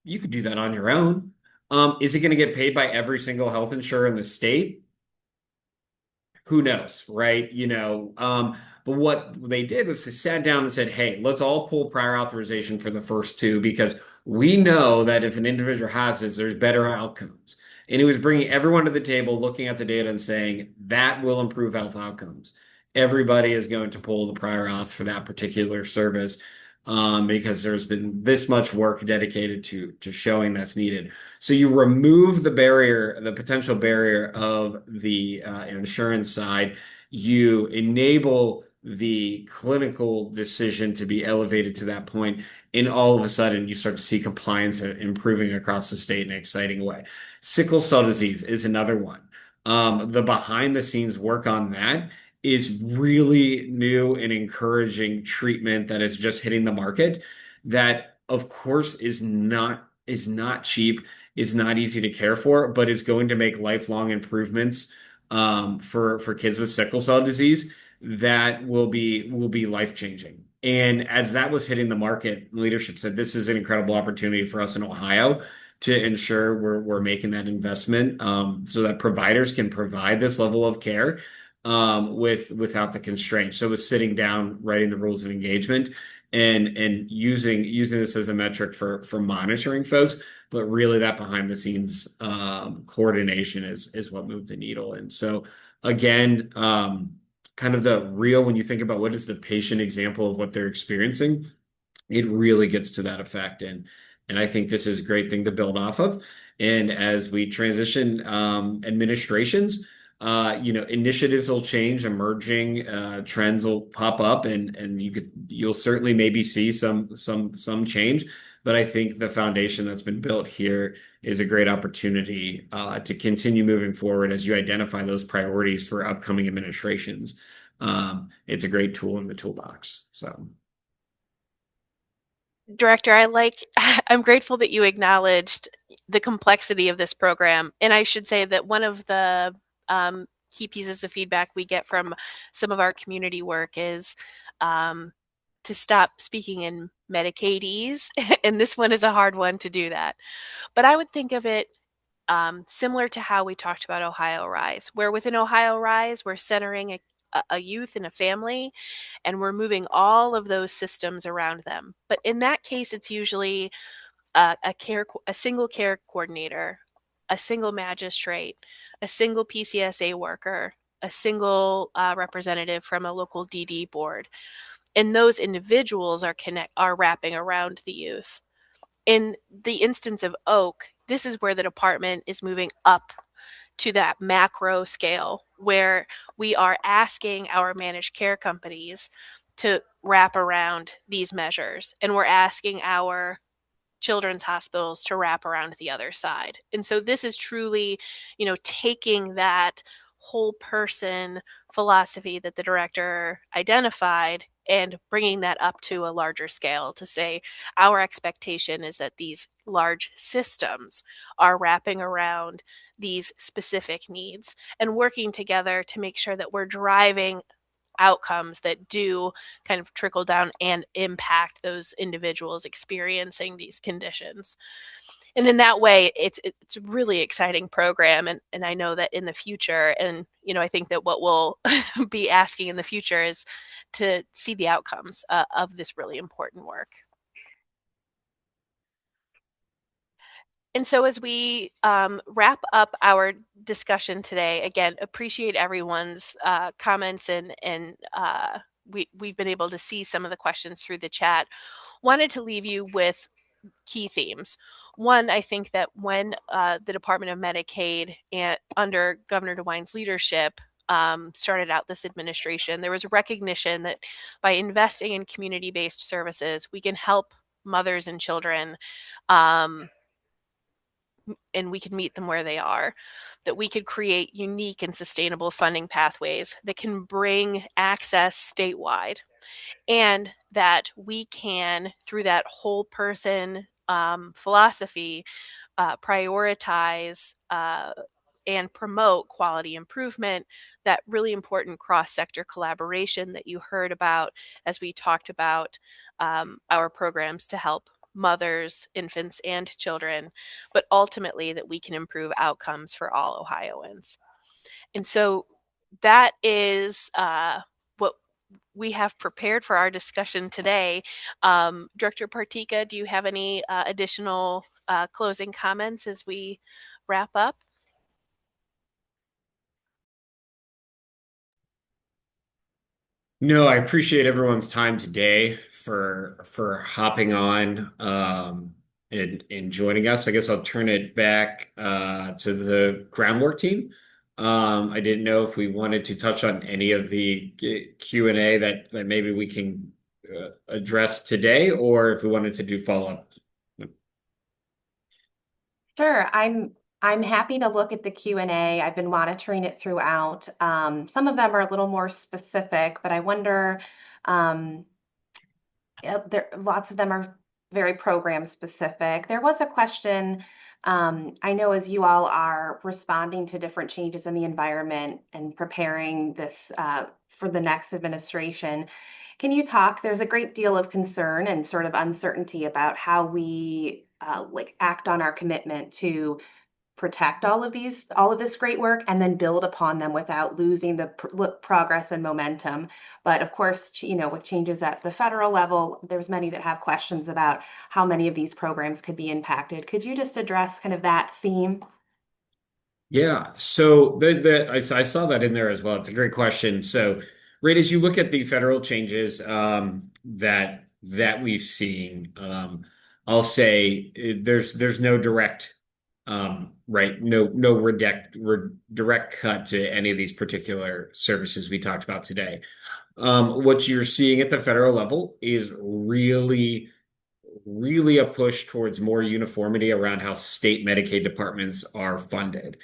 you could do that on your own. Is it going to get paid by every single health insurer in the state? Who knows, right? But what they did was they sat down and said, hey, let's all pull prior authorization for the first two, because we know that if an individual has this, there's better outcomes. And it was bringing everyone to the table, looking at the data and saying that will improve health outcomes. Everybody is going to pull the prior auth for that particular service, because there's been this much work dedicated to showing that's needed. So you remove the barrier, the potential barrier of the insurance side. You enable the clinical decision to be elevated to that point, and all of a sudden you start to see compliance improving across the state in an exciting way. Sickle cell disease is another one. The behind the scenes work on that is really new and encouraging treatment that is just hitting the market. That, of course, is not cheap, is not easy to care for, but is going to make lifelong improvements for kids with sickle cell disease that will be life changing. And as that was hitting the market, leadership said, this is an incredible opportunity for us in Ohio to ensure we're making that investment so that providers can provide this level of care without the constraints. So it's sitting down, writing the rules of engagement and using this as a metric for monitoring folks, but really that behind the scenes coordination is what moved the needle. And so again, kind of the real, when you think about what is the patient example of what they're experiencing, it really gets to that effect. And I think this is a great thing to build off of. And as we transition administrations, initiatives will change, emerging trends will pop up, and you'll certainly maybe see some change. But I think the foundation that's been built here is a great opportunity to continue moving forward as you identify those priorities for upcoming administrations. It's a great tool in the toolbox. So. Director, I'm grateful that you acknowledged the complexity of this program. And I should say that one of the key pieces of feedback we get from some of our community work is to stop speaking in Medicaidese. And this one is a hard one to do that. But I would think of it similar to how we talked about Ohio Rise, where within Ohio Rise, we're centering a youth and a family, and we're moving all of those systems around them. But in that case, it's usually a single care coordinator, a single magistrate, a single PCSA worker, a single representative from a local DD board, and those individuals are wrapping around the youth. In the instance of Oak, this is where the department is moving up to that macro scale where we are asking our managed care companies to wrap around these measures, and we're asking our children's hospitals to wrap around the other side. And so this is truly, taking that whole person philosophy that the director identified and bringing that up to a larger scale to say our expectation is that these large systems are wrapping around these specific needs and working together to make sure that we're driving outcomes that do kind of trickle down and impact those individuals experiencing these conditions. And in that way, it's a really exciting program. And I know that in the future, and I think that what we'll be asking in the future is to see the outcomes of this really important work. And so as we wrap up our discussion today, again, appreciate everyone's comments and we've been able to see some of the questions through the chat. Wanted to leave you with key themes. One, I think that when the Department of Medicaid under Governor DeWine's leadership started out this administration, there was a recognition that by investing in community-based services, we can help mothers and children and we can meet them where they are, that we could create unique and sustainable funding pathways that can bring access statewide, and that we can, through that whole person philosophy, prioritize and promote quality improvement, that really important cross-sector collaboration that you heard about as we talked about our programs to help mothers, infants, and children, but ultimately that we can improve outcomes for all Ohioans. And so that is what we have prepared for our discussion today. Director Partika, do you have any additional closing comments as we wrap up? No, I appreciate everyone's time today for hopping on and joining us. I guess I'll turn it back to the groundwork team. I didn't know if we wanted to touch on any of the Q&A that maybe we can address today, or if we wanted to do follow-up. Sure, I'm happy to look at the Q&A. I've been monitoring it throughout. Some of them are a little more specific, but I wonder, lots of them are very program specific. There was a question, I know as you all are responding to different changes in the environment and preparing this for the next administration, Can you talk? There's a great deal of concern and sort of uncertainty about how we like act on our commitment to protect all of this great work, and then build upon them without losing the progress and momentum. But of course, with changes at the federal level, there's many that have questions about how many of these programs could be impacted. Could you just address kind of that theme? Yeah, so I saw that in there as well. It's a great question. So, right as you look at the federal changes that we've seen, I'll say there's no direct right direct cut to any of these particular services we talked about today. What you're seeing at the federal level is really a push towards more uniformity around how state Medicaid departments are funded.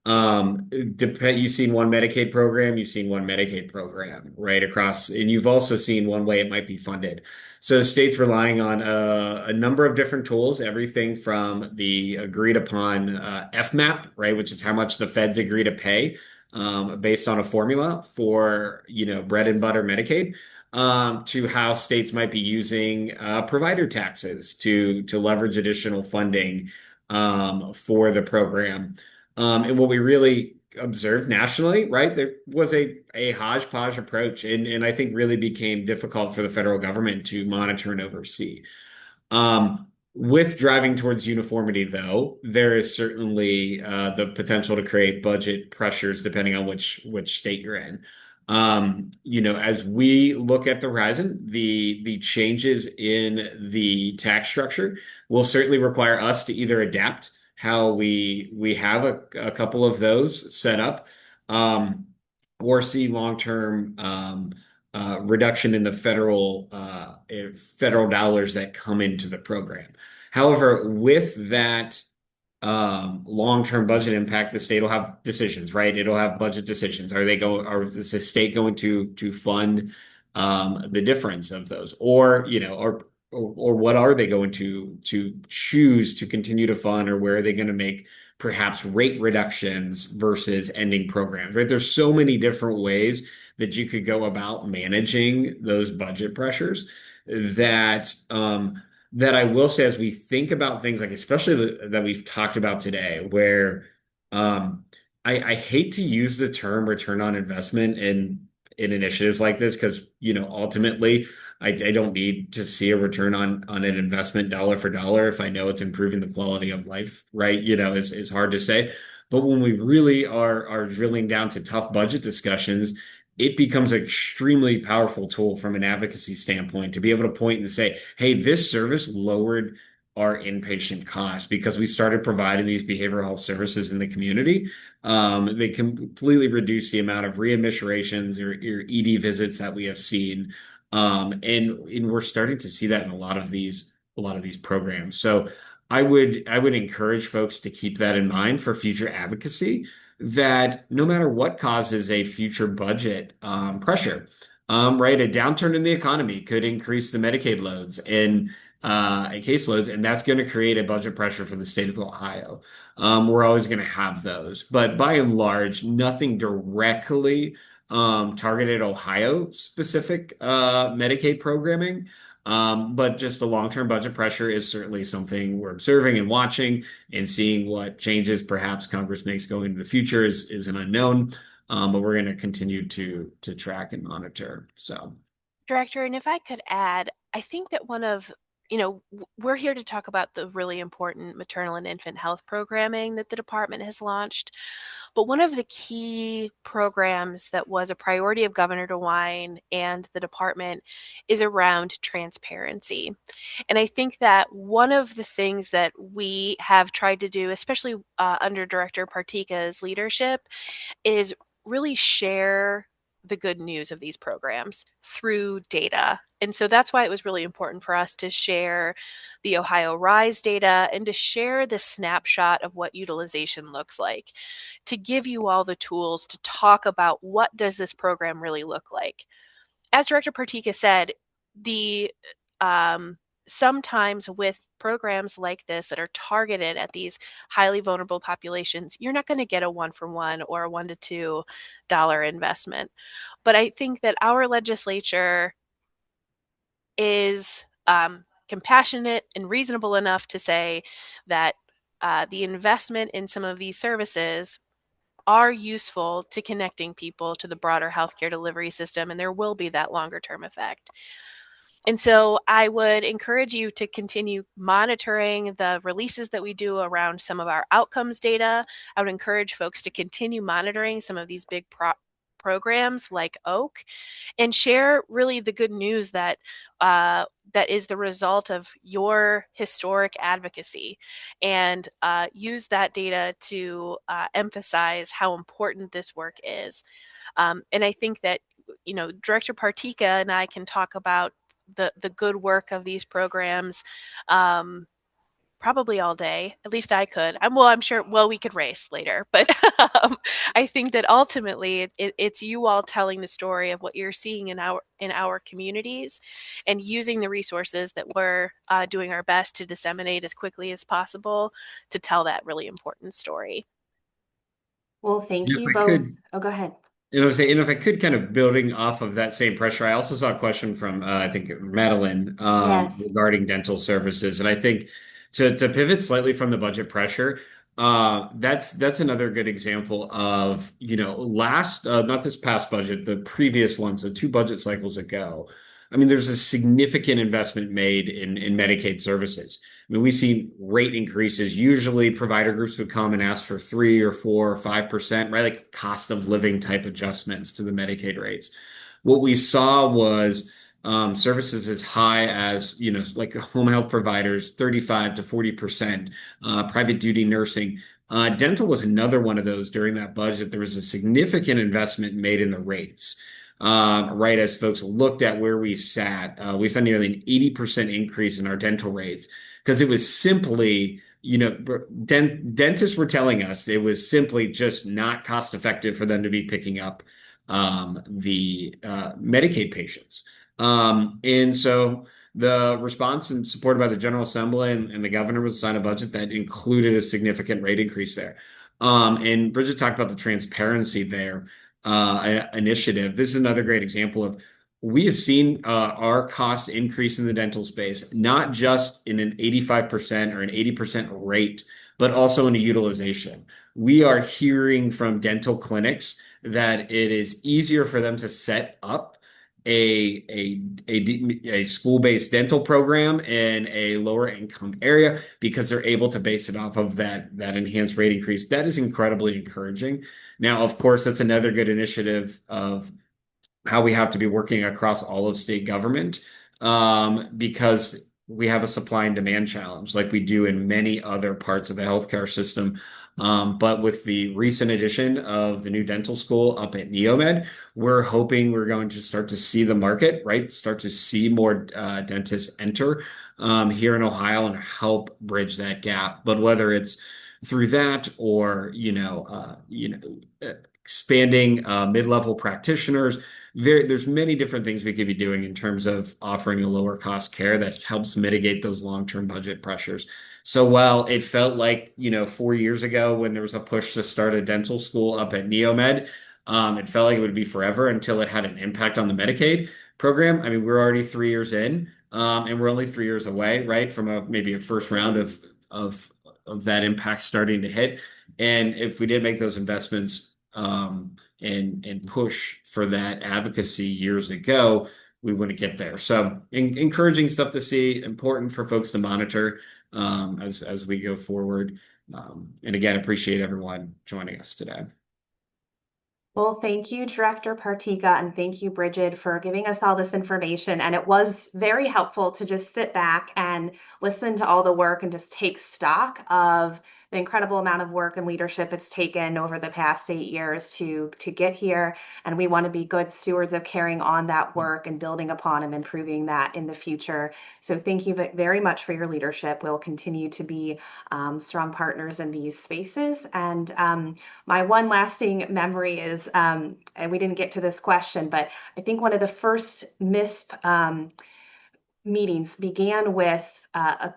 You've seen one Medicaid program, you've seen one Medicaid program right across, and you've also seen one way it might be funded. So states relying on a number of different tools, everything from the agreed upon FMAP, right, which is how much the feds agree to pay based on a formula for, bread and butter Medicaid to how states might be using provider taxes to leverage additional funding for the program. And what we really observed nationally, right, there was a hodgepodge approach, and I think really became difficult for the federal government to monitor and oversee. With driving towards uniformity, though, there is certainly the potential to create budget pressures depending on which state you're in. As we look at the horizon, the changes in the tax structure will certainly require us to either adapt how we have a couple of those set up, or see long-term reduction in the federal dollars that come into the program. However, with that long-term budget impact, the state will have decisions, right? It'll have budget decisions. Is the state going to fund the difference of those, or what are they going to choose to continue to fund, or where are they going to make perhaps rate reductions versus ending programs, right? There's so many different ways that you could go about managing those budget pressures that I will say, as we think about things like, especially that we've talked about today, where I hate to use the term return on investment in initiatives like this, because ultimately I don't need to see a return on an investment dollar for dollar if I know it's improving the quality of life, right? It's hard to say. But when we really are drilling down to tough budget discussions, it becomes an extremely powerful tool from an advocacy standpoint to be able to point and say, hey, this service lowered our inpatient costs because we started providing these behavioral health services in the community. They completely reduce the amount of readmissions or ED visits that we have seen. And we're starting to see that in a lot of these programs. So I would encourage folks to keep that in mind for future advocacy, that no matter what causes a future budget pressure, right, a downturn in the economy could increase the Medicaid loads and caseloads, and that's going to create a budget pressure for the state of Ohio. We're always going to have those, but by and large, nothing directly targeted Ohio specific Medicaid programming. But just the long-term budget pressure is certainly something we're observing and watching, and seeing what changes perhaps Congress makes going into the future is an unknown. But we're going to continue to track and monitor. So, Director, and if I could add, I think that we're here to talk about the really important maternal and infant health programming that the department has launched. But one of the key programs that was a priority of Governor DeWine and the department is around transparency. And I think that one of the things that we have tried to do, especially under Director Partika's leadership, is really share the good news of these programs through data. And so that's why it was really important for us to share the Ohio Rise data and to share the snapshot of what utilization looks like, to give you all the tools to talk about what does this program really look like. As Director Partika said, the sometimes with programs like this that are targeted at these highly vulnerable populations, you're not going to get a 1-for-1 or a $1 to $2 investment. But I think that our legislature is compassionate and reasonable enough to say that the investment in some of these services are useful to connecting people to the broader healthcare delivery system, and there will be that longer term effect. And so I would encourage you to continue monitoring the releases that we do around some of our outcomes data. I would encourage folks to continue monitoring some of these big programs like OAK, and share really the good news that that is the result of your historic advocacy, and use that data to emphasize how important this work is. And I think that, Director Partika and I can talk about the good work of these programs probably all day. At least I could. I'm sure. Well, we could race later, but I think that ultimately it's you all telling the story of what you're seeing in our communities, and using the resources that we're doing our best to disseminate as quickly as possible to tell that really important story. Well, thank If you I both. could, Oh, go ahead. if I could, kind of building off of that same pressure, I also saw a question from I think Madeline Yes. regarding dental services, and I think to pivot slightly from the budget pressure, that's another good example of last not this past budget, the previous one, so two budget cycles ago. I mean, there's a significant investment made in Medicaid services. I mean, we see rate increases. Usually, provider groups would come and ask for 3 or 4 or 5%, right? Like cost of living type adjustments to the Medicaid rates. What we saw was services as high as, like home health providers, 35 to 40%, private duty nursing. Dental was another one of those during that budget. There was a significant investment made in the rates. Right as folks looked at where we saw nearly an 80% increase in our dental rates because it was simply, dentists were telling us it was simply just not cost effective for them to be picking up the Medicaid patients. And so the response, and supported by the General Assembly and the governor, was to sign a budget that included a significant rate increase there. And Bridget talked about the transparency there initiative. This is another great example of we have seen our cost increase in the dental space, not just in an 85% or an 80% rate, but also in a utilization. We are hearing from dental clinics that it is easier for them to set up a school-based dental program in a lower income area because they're able to base it off of that enhanced rate increase. That is incredibly encouraging. Now, of course, that's another good initiative of how we have to be working across all of state government, because we have a supply and demand challenge like we do in many other parts of the healthcare system. But with the recent addition of the new dental school up at Neomed, we're hoping we're going to start to see the market, right? Start to see more dentists enter here in Ohio and help bridge that gap. But whether it's through that or expanding mid-level practitioners, there's many different things we could be doing in terms of offering a lower cost care that helps mitigate those long-term budget pressures. So while it felt like, 4 years ago when there was a push to start a dental school up at Neomed, it felt like it would be forever until it had an impact on the Medicaid program. I mean, we're already 3 years in, and we're only 3 years away, right, from maybe a first round of that impact starting to hit. And if we did make those investments and push for that advocacy years ago, we wouldn't get there. So encouraging stuff to see, important for folks to monitor as we go forward. And again, appreciate everyone joining us today. Well, thank you, Director Partika, and thank you, Bridget, for giving us all this information. And it was very helpful to just sit back and listen to all the work and just take stock of the incredible amount of work and leadership it's taken over the past 8 years to get here. And we want to be good stewards of carrying on that work and building upon and improving that in the future. So thank you very much for your leadership. We'll continue to be strong partners in these spaces. And my one lasting memory is, and we didn't get to this question, but I think one of the first MISP meetings began with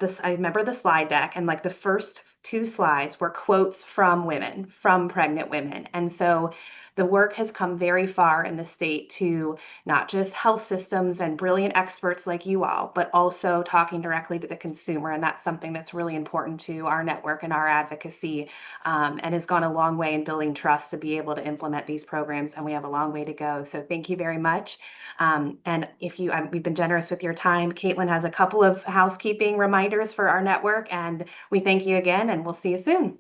this. I remember the slide deck, and like the first two slides were quotes from women, from pregnant women. And so The work has come very far in the state to not just health systems and brilliant experts like you all, but also talking directly to the consumer. And that's something that's really important to our network and our advocacy, and has gone a long way in building trust to be able to implement these programs. And we have a long way to go. So thank you very much. And if you, we've been generous with your time. Caitlin has a couple of housekeeping reminders for our network, and we thank you again, and we'll see you soon.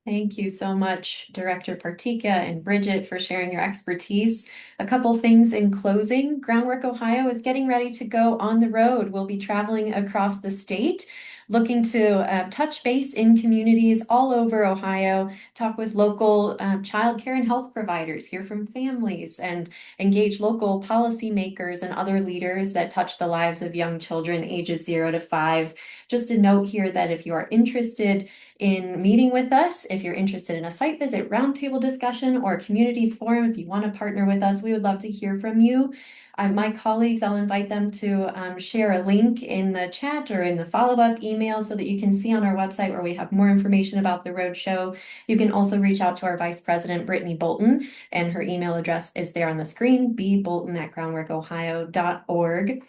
Thank you so much, Director Partika and Bridget, for sharing your expertise. A couple things in closing. Groundwork Ohio is getting ready to go on the road. We'll be traveling across the state, looking to touch base in communities all over Ohio, talk with local childcare and health providers, hear from families, and engage local policymakers and other leaders that touch the lives of young children ages 0 to 5. Just a note here that if you are interested in meeting with us, if you're interested in a site visit, roundtable discussion, or a community forum, if you want to partner with us, we would love to hear from you. My colleagues, I'll invite them to share a link in the chat or in the follow-up email so that you can see on our website where we have more information about the roadshow. You can also reach out to our Vice President, Brittany Bolton, and her email address is there on the screen, bbolton@groundworkohio.org.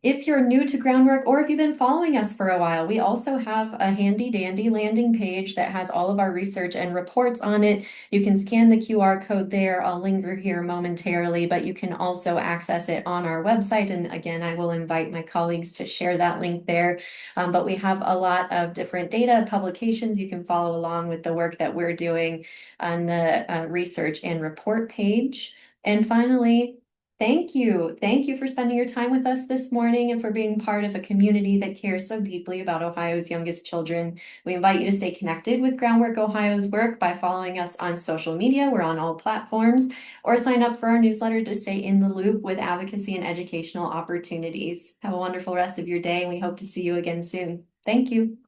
If you're new to Groundwork or if you've been following us for a while, we also have a handy dandy landing page that has all of our research and reports on it. You can scan the QR code there. I'll linger here momentarily, but you can also access it on our website. And again, I will invite my colleagues to share that link there. But we have a lot of different data publications. You can follow along with the work that we're doing on the research and report page. And finally, thank you. Thank you for spending your time with us this morning and for being part of a community that cares so deeply about Ohio's youngest children. We invite you to stay connected with Groundwork Ohio's work by following us on social media. We're on all platforms, or sign up for our newsletter to stay in the loop with advocacy and educational opportunities. Have a wonderful rest of your day, and we hope to see you again soon. Thank you.